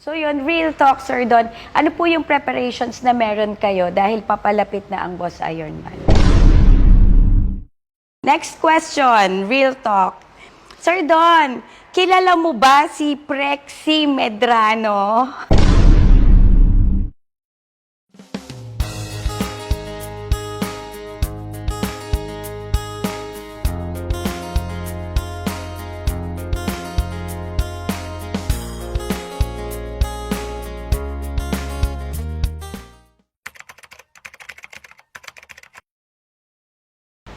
So yun, real talk, Sir Don. Ano po yung preparations na meron kayo dahil papalapit na ang Boss Ironman? Next question, real talk. Sir Don, kilala mo ba si Prexy Medrano?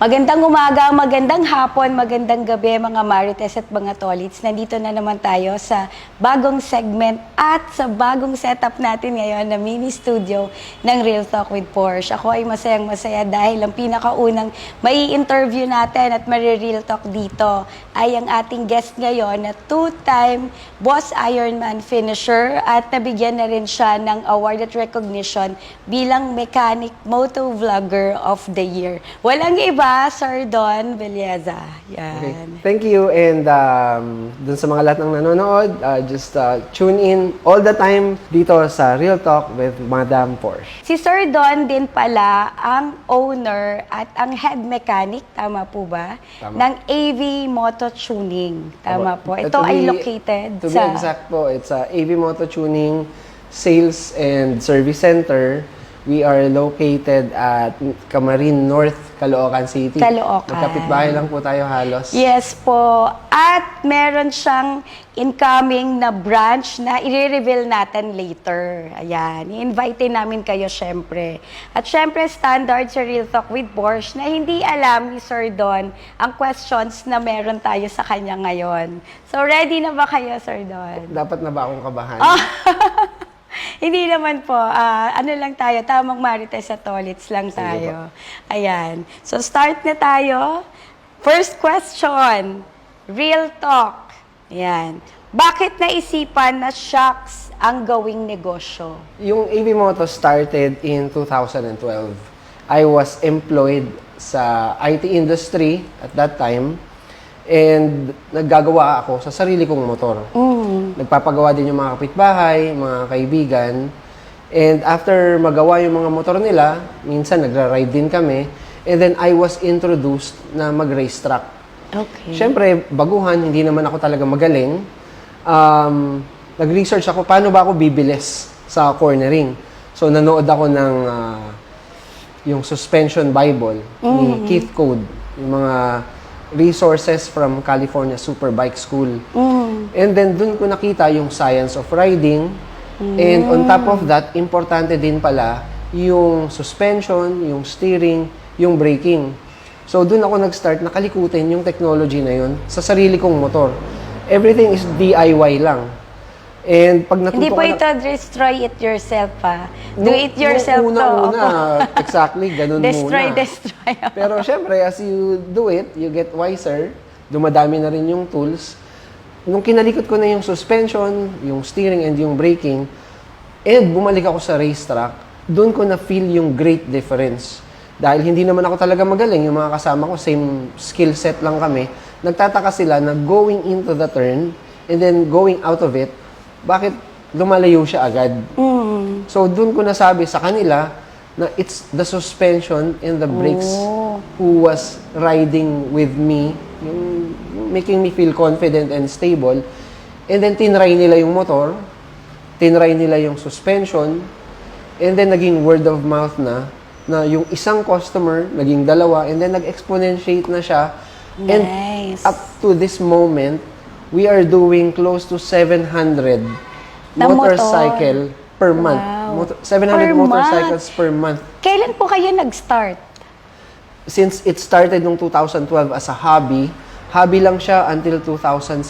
Magandang umaga, magandang hapon, magandang gabi mga Marites at mga Tolits. Nandito na naman tayo sa bagong segment at sa bagong setup natin ngayon na mini studio ng Real Talk with Porsche. Ako ay masayang-masaya dahil ang pinakaunang mai-interview natin at mari-real talk dito ay ang ating guest ngayon na two-time Boss Ironman finisher at nabigyan na rin siya ng award at recognition bilang Mechanic Moto Vlogger of the Year. Walang iba, Sir Don Villeza. Yan. Okay. Thank you, and dun sa mga lahat ng nanonood, just tune in all the time dito sa Real Talk with Madam Porsche. Si Sir Don din pala ang owner at ang head mechanic, tama po ba? Tama. Ng AV Moto Tuning. Tama po. Ito ay located to sa... be exact po, it's AV Moto Tuning Sales and Service Center. We are located at Camarin North, Caloocan City. Caloocan. Magkapitbahay lang po tayo halos. Yes po. At meron siyang incoming na branch na i-reveal natin later. Ayan. I-invite namin kayo syempre. At syempre, standard sa Real Talk with Porsche na hindi alam ni Sir Don ang questions na meron tayo sa kanya ngayon. So, ready na ba kayo, Sir Don? Dapat na ba akong kabahan? Hindi naman po. Ano lang tayo, tamang Marites at Tolits lang tayo. Ayan. So, start na tayo. First question. Real talk. Ayan. Bakit naisipan na shocks ang gawing negosyo? Yung AV Moto started in 2012. I was employed sa IT industry at that time. And naggagawa ako sa sarili kong motor. Nagpapagawa din yung mga kapitbahay, mga kaibigan. And after magawa yung mga motor nila, minsan nagra-ride din kami. And then I was introduced na mag-race track. Okay. Siyempre, baguhan, hindi naman ako talaga magaling. Nag-research ako, paano ba ako bibilis sa cornering? So, nanood ako ng yung Suspension Bible ni Keith Code. Yung mga resources from California Superbike School. And then, dun ko nakita yung science of riding. And on top of that, importante din pala yung suspension, yung steering, yung braking. So, dun ako nag-start nakalikutin yung technology na yun sa sarili kong motor. Everything is DIY lang. And pag natuto Hindi po ka na- ito destroy it yourself, ha? Do it yourself to. Una, exactly, ganun Destroy. muna. Pero syempre, as you do it, you get wiser. Dumadami na rin yung tools. Nung kinalikot ko na yung suspension, yung steering, and yung braking, and bumalik ako sa racetrack, doon ko na-feel yung great difference. Dahil hindi naman ako talaga magaling, yung mga kasama ko, same skill set lang kami, nagtataka sila na going into the turn, and then going out of it, bakit lumalayo siya agad? So, doon ko nasabi sa kanila na it's the suspension and the brakes who was riding with me, yung making me feel confident and stable. And then, tinry nila yung motor, tinry nila yung suspension, and then naging word of mouth na yung isang customer, naging dalawa, and then nag-exponentiate na siya. Nice. And up to this moment, we are doing close to 700 Na motorcycle per month. Wow. 700 Per motorcycles per month. Kailan po kayo nag-start? Since it started noong 2012 as a hobby lang siya until 2017.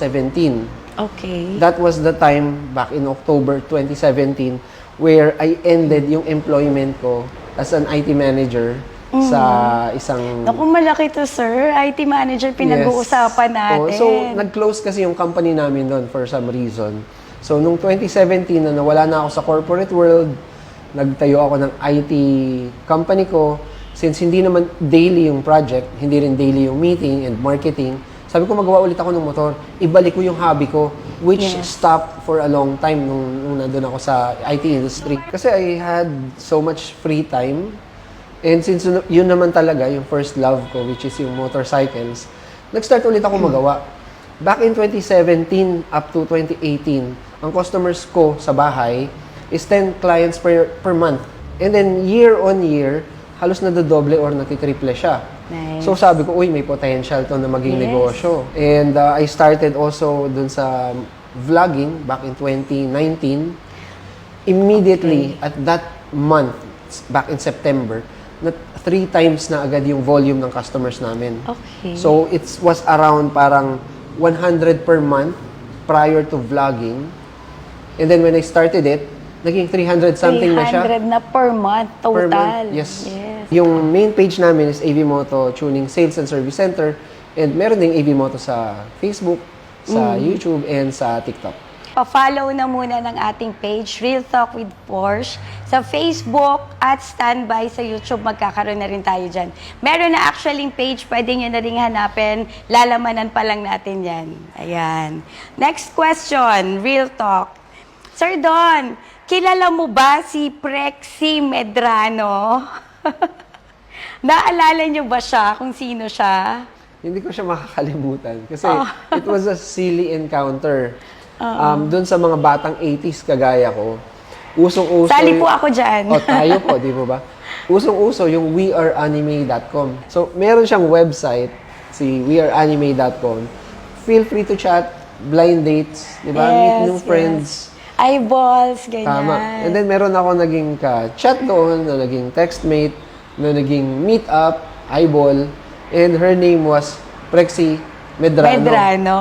Okay. That was the time back in October 2017 where I ended yung employment ko as an IT manager sa isang... Naku, malaki to, sir. IT manager, pinag-uusapan natin. So, nag-close kasi yung company namin doon for some reason. So, nung 2017, na nawala na ako sa corporate world, nagtayo ako ng IT company ko. Since hindi naman daily yung project, hindi rin daily yung meeting and marketing, sabi ko magawa ulit ako ng motor, ibalik ko yung hobby ko, which Yes. stopped for a long time nung nandun ako sa IT industry. Kasi I had so much free time. And since yun naman talaga, yung first love ko, which is yung motorcycles, nag-start ulit ako magawa. Back in 2017 up to 2018, ang customers ko sa bahay is 10 clients per month. And then year on year, halos nadodoble or natitriple siya. Nice. So sabi ko, uy, may potential to na maging Yes. negosyo. And I started also dun sa vlogging back in 2019. Immediately at that month, back in September, na 3 times na agad yung volume ng customers namin. Okay. So it was around parang 100 per month prior to vlogging. And then when I started it, naging 300 something na siya. 300 na per month total. Per month, yes. Yes. Yung main page namin is AV Moto Tuning Sales and Service Center. And meron ding AV Moto sa Facebook, sa YouTube, and sa TikTok. Pa-follow na muna ng ating page, Real Talk with Porsche, sa Facebook at standby sa YouTube. Magkakaroon na rin tayo dyan. Meron na actually page, pwede nyo na rin hanapin. Lalamanan pa lang natin yan. Ayan. Next question, Real Talk. Sir Don, kilala mo ba si Prexy Medrano? Naalala nyo ba siya kung sino siya? Hindi ko siya makakalimutan kasi it was a silly encounter. Doon sa mga batang 80s kagaya ko, usong-uso... Sali po ako dyan. Tayo po, di ba ba? Usong-uso yung weareanime.com. So, meron siyang website, si weareanime.com. Feel free to chat, blind dates, di ba? Meet new friends. Eyeballs, ganyan. Tama. And then, meron ako naging ka-chat doon, na naging textmate, na naging meet up, eyeball, and her name was Prexy Medrano. Medrano.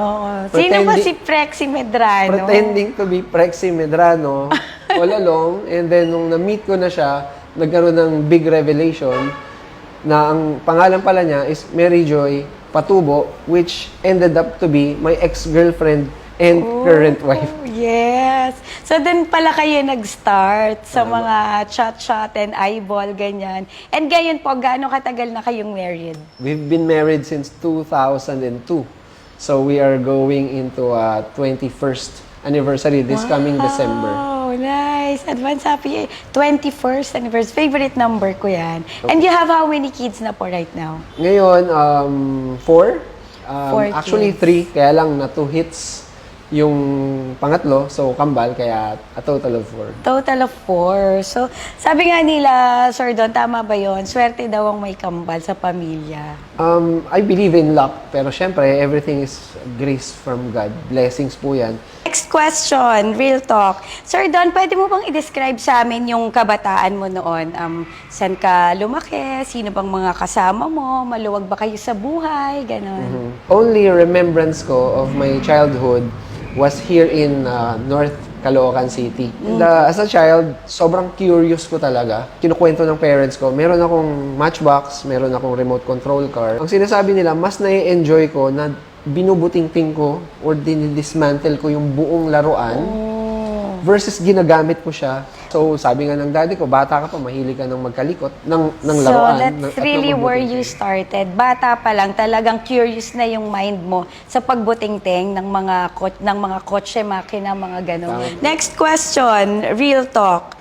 Sino ba Pretending- si Prexy Medrano? Pretending to be Prexy Medrano all along. And then, nung na-meet ko na siya, nagkaroon ng big revelation na ang pangalan pala niya is Mary Joy Patubo, which ended up to be my ex-girlfriend and current wife. Yes. So, dun pala kayo nag-start sa mga chat-chat and eyeball, ganyan. And gayon po, gaano katagal na kayong married? We've been married since 2002. So, we are going into 21st anniversary this coming December. Oh, nice. Advance happy 21st anniversary. Favorite number ko yan. And you have how many kids na po right now? Ngayon, 4. Four Actually, kids. 3. Kaya lang na 2 hits yung pangatlo. So, kambal. Kaya a total of 4. Total of 4. So, sabi nga nila, Sir Don, tama ba yun? Swerte daw ang may kambal sa pamilya. I believe in luck. Pero syempre, everything is grace from God. Blessings po yan. Next question, real talk. Sir Don, pwede mo bang i-describe sa amin yung kabataan mo noon? Saan ka lumaki? Sino bang mga kasama mo? Maluwag ba kayo sa buhay? Ganon. Only remembrance ko of my childhood was here in North Caloocan City. And, as a child, sobrang curious ko talaga. Kinukwento ng parents ko, meron akong matchbox, meron akong remote control car. Ang sinasabi nila, mas na-enjoy ko na binubuting-ting ko or dinidismantle ko yung buong laruan versus ginagamit ko siya. So, sabi nga ng daddy ko, bata ka pa, mahilig ka ng magkalikot ng laruan. So, that's really where you started. Bata pa lang, talagang curious na yung mind mo sa pagbuting-ting ng mga kotse, makina, mga ganon. Next question, real talk.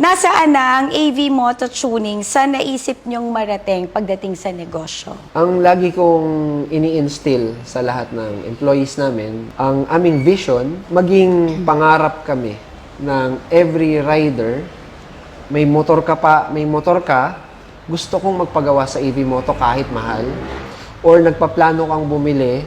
Nasaan na ang AV Moto Tuning? Saan naisip nyong marating pagdating sa negosyo? Ang lagi kong ini-instill sa lahat ng employees namin, ang aming vision, maging pangarap kami ng every rider, may motor ka, gusto kong magpagawa sa AV Moto kahit mahal, or nagpaplano kang bumili,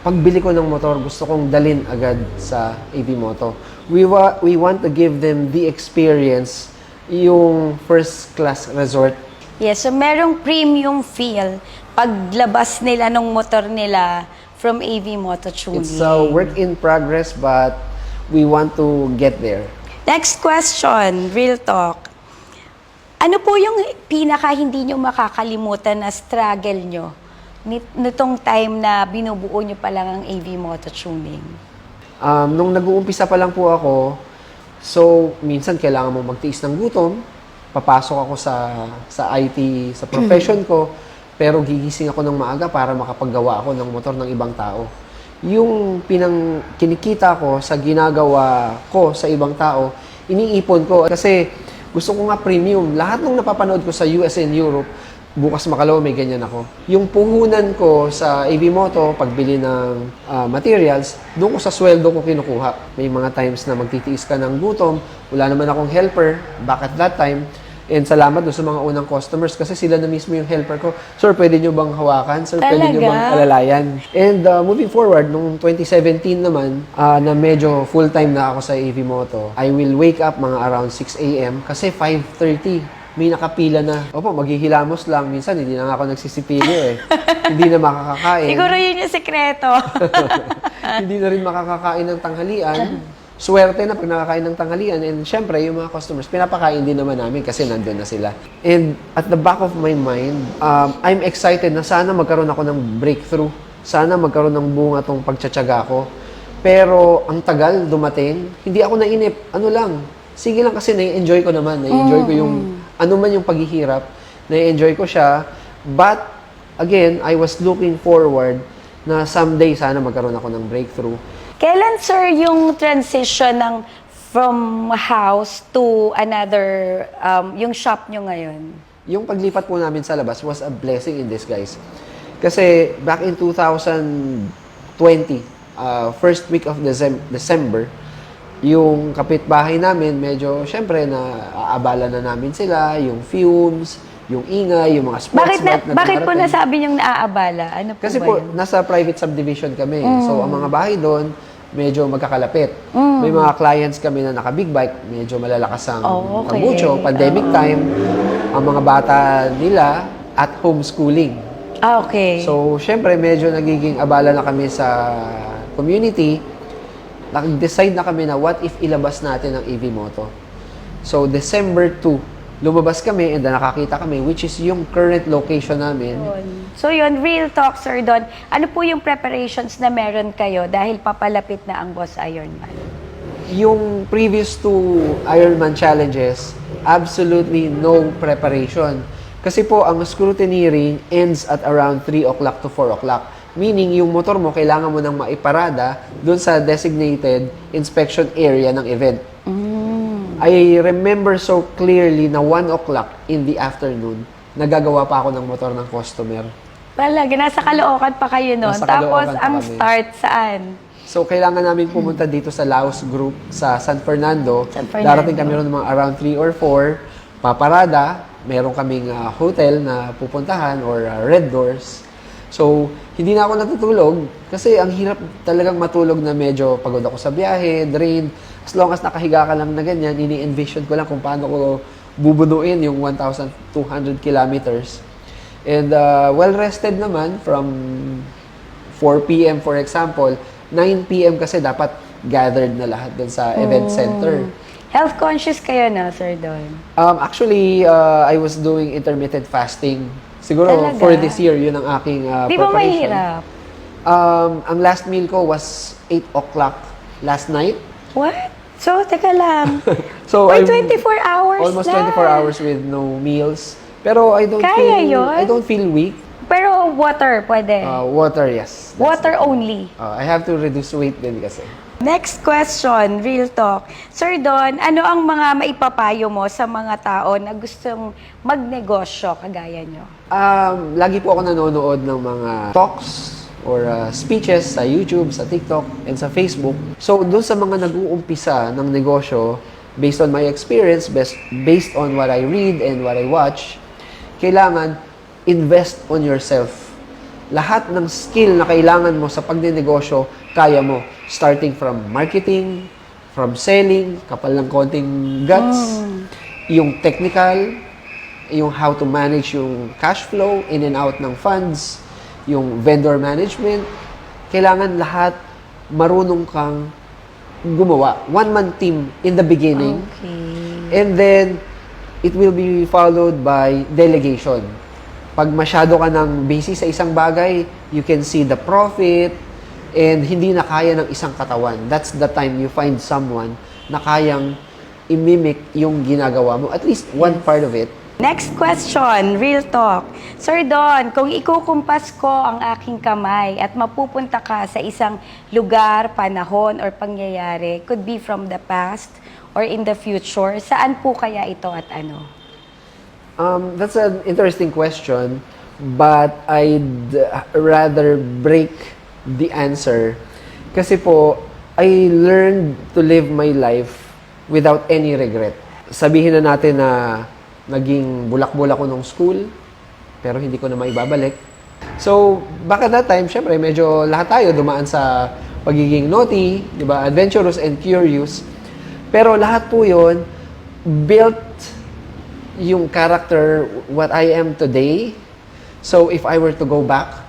pagbili ko ng motor, gusto kong dalin agad sa AV Moto. We want to give them the experience, yung first class resort. Yes, so merong premium feel paglabas nila ng motor nila from AV Moto Tuning. It's a work in progress, but we want to get there. Next question, real talk. Ano po yung pinaka hindi nyo makakalimutan na struggle nyo nitong time na binubuo nyo pa lang ang AV Moto Tuning? Nung nag-uumpisa pa lang po ako, so minsan kailangan mo magtiis ng gutom, papasok ako sa IT, sa profession ko, pero gigising ako ng maaga para makapaggawa ako ng motor ng ibang tao. yung kinikita ko sa ginagawa ko sa ibang tao, iniipon ko. Kasi gusto ko nga premium. Lahat ng napapanood ko sa US and Europe, bukas makalawa may ganyan ako. Yung puhunan ko sa AV Moto, pagbili ng materials, doon ko sa sweldo ko kinukuha. May mga times na magtitiis ka ng gutom, wala naman akong helper back at that time. And salamat doon sa mga unang customers kasi sila na mismo yung helper ko. Sir, pwede nyo bang hawakan? Sir, pwede nyo bang Talaga? alalayan? And moving forward, nung 2017 naman, na medyo full-time na ako sa AV Moto, I will wake up mga around 6 a.m. kasi 5:30 may nakapila na. Opo, maghihilamos lang. Minsan, hindi na nga ako nagsisipili Hindi na makakakain. Siguro yun yung sekreto. Hindi na rin makakakain ng tanghalian. Swerte na pag nakakain ng tanghalian. And syempre, yung mga customers, pinapakain din naman namin kasi nandun na sila. And at the back of my mind, I'm excited na sana magkaroon ako ng breakthrough. Sana magkaroon ng bunga tong pagtsatsaga ko. Pero ang tagal dumating, hindi ako nainip. Ano lang, sige lang kasi nai-enjoy ko naman. Nai-enjoy ko yung, ano man yung paghihirap. Nai-enjoy ko siya. But, again, I was looking forward na someday sana magkaroon ako ng breakthrough. Kailan, sir, yung transition ng from house to another, yung shop nyo ngayon? Yung paglipat po namin sa labas was a blessing in disguise. Kasi back in 2020, first week of December, yung kapitbahay namin, medyo, syempre, aabala na namin sila, yung fumes, yung ingay, yung mga sports bike na Bakit po dumarating. nasabi niyong naaabala? Ano po Kasi ba po, yun? nasa private subdivision kami. So, ang mga bahay doon, medyo magkakalapit. May mga clients kami na naka-big bike, medyo malalakas ang Okay. tambucho, pandemic time. Ang mga bata nila at homeschooling. Okay. So, syempre, medyo nagiging abala na kami sa community. Nag-decide na kami na what if ilabas natin ang AV Moto. So, December 2, lumabas kami and then nakakita kami, which is yung current location namin. So yun, real talk, Sir Don. Ano po yung preparations na meron kayo dahil papalapit na ang Boss Ironman? Yung previous two Ironman challenges, absolutely no preparation. Kasi po, ang scrutineering ends at around 3 o'clock to 4 o'clock. Meaning, yung motor mo, kailangan mo nang maiparada doon sa designated inspection area ng event. I remember so clearly na 1 o'clock in the afternoon, nagagawa pa ako ng motor ng customer. Talaga, nasa Caloocan pa kayo noon. Nasa Tapos, Caloocan pa ang kami. start saan? So, kailangan namin pumunta dito sa Laos Group sa San Fernando. San Fernando. Darating kami ron mga around 3 or 4. Paparada. Meron kaming hotel na pupuntahan or Red Doors. So, hindi na ako natutulog kasi ang hirap talagang matulog na medyo pagod ako sa biyahe, drained. As long as nakahiga ka lang na ganyan, ini-envision ko lang kung paano ko bubunuin yung 1,200 kilometers. And well-rested naman from 4 p.m. for example, 9 p.m. kasi dapat gathered na lahat dun sa event center. Health conscious kayo na, Sir Don? Actually, I was doing intermittent fasting. Siguro Talaga? for this year, yun ang aking Di ba preparation. mahirap? Ang last meal ko was 8 o'clock last night. What? So, teka lang. So, May I'm 24 hours almost na. 24 hours with no meals. Pero I don't Kaya feel yun? I don't feel weak. Pero water, pwede. Water, yes. That's Water it. only. I have to reduce weight din kasi. Next question, real talk. Sir Don, ano ang mga maipapayo mo sa mga tao na gustong magnegosyo kagaya nyo? Lagi po ako nanonood ng mga talks or speeches sa YouTube, sa TikTok, and sa Facebook. So, doon sa mga nag-uumpisa ng negosyo, based on my experience, based on what I read and what I watch, kailangan invest on yourself. Lahat ng skill na kailangan mo sa pagninegosyo, kaya mo. Starting from marketing, from selling, kapal ng konting guts, yung technical, yung how to manage yung cash flow, in and out ng funds, yung vendor management, kailangan lahat marunong kang gumawa. One-man team in the beginning. Okay. And then, it will be followed by delegation. Pag masyado ka ng busy sa isang bagay, you can see the profit and hindi na kaya ng isang katawan. That's the time you find someone na kayang imimic yung ginagawa mo. At least one part of it. Next question, real talk. Sir Don, kung ikukumpas ko ang aking kamay at mapupunta ka sa isang lugar, panahon, or pangyayari, could be from the past or in the future, saan po kaya ito at ano? That's an interesting question, but I'd rather break the answer. Kasi po, I learned to live my life without any regret. Sabihin na natin na naging bulak-bulak ko nung school, pero hindi ko na maibabalik. So, back at that time, syempre, medyo lahat tayo dumaan sa pagiging naughty, di ba? Adventurous and curious. Pero lahat po yun, built yung character, what I am today. So, if I were to go back,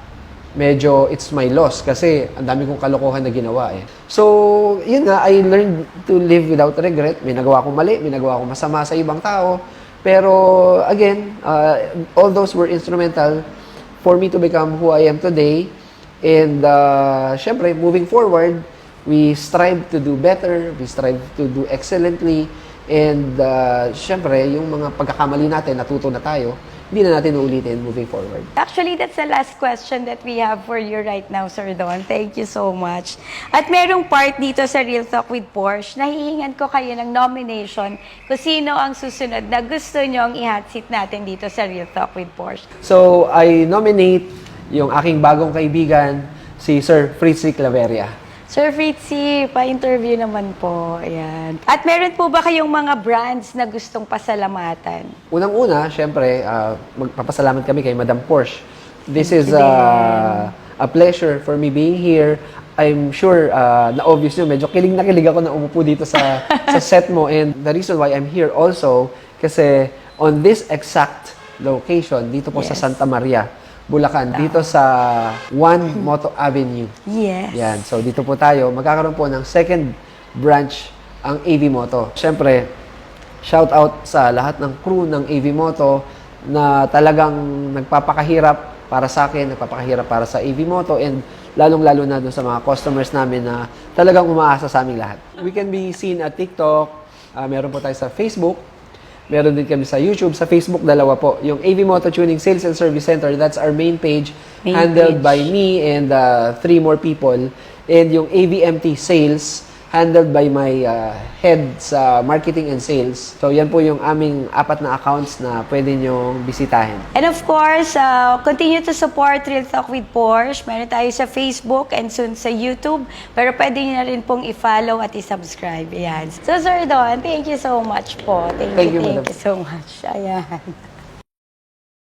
medyo it's my loss kasi ang dami kong kalokohan na ginawa eh. So, yun nga, I learned to live without regret. May nagawa akong mali, may nagawa akong masama sa ibang tao. Pero, again, all those were instrumental for me to become who I am today. And, syempre, moving forward, we strive to do better, we strive to do excellently. And, syempre, yung mga pagkakamali natin, natuto na tayo, hindi na natin uulitin moving forward. Actually, that's the last question that we have for you right now, Sir Don. Thank you so much. At merong part dito sa Real Talk with Porsche, nahihingan ko kayo ng nomination kung sino ang susunod na gusto nyong i-hot seat natin dito sa Real Talk with Porsche. So, I nominate yung aking bagong kaibigan, si Sir Fritzy Claveria. Sir Fritzy, pa-interview naman po. Ayan. At meron po ba kayong mga brands na gustong pasalamatan? Unang-una, syempre, magpapasalamat kami kay Madam Porsche. This is a pleasure for me being here. I'm sure na obvious nyo, medyo kilig na kilig ako na umupo dito sa set mo. And the reason why I'm here also, kasi on this exact location, dito po sa Yes. Santa Maria, Bulacan, dito sa One Moto Avenue. Yes. Yan. So, dito po tayo. Magkakaroon po ng second branch ang AV Moto. Siyempre, shout out sa lahat ng crew ng AV Moto na talagang nagpapakahirap para sa akin, nagpapakahirap para sa AV Moto, and lalong-lalo na doon sa mga customers namin na talagang umaasa sa aming lahat. We can be seen at TikTok, meron po tayo sa Facebook, meron din kami sa YouTube. Sa Facebook, dalawa po. Yung AV Moto Tuning Sales and Service Center, that's our main page, handled by me and 3 more people. And yung AVMT Sales, handled by my head sa marketing and sales. So, yan po yung aming 4 na accounts na pwede nyong bisitahin. And of course, continue to support Real Talk with Porsche. Meron tayo sa Facebook and soon sa YouTube. Pero pwede nyo na rin pong i-follow at i-subscribe. Ayan. So, Sir Don, thank you so much po. Thank you Madam. so much. Ayan.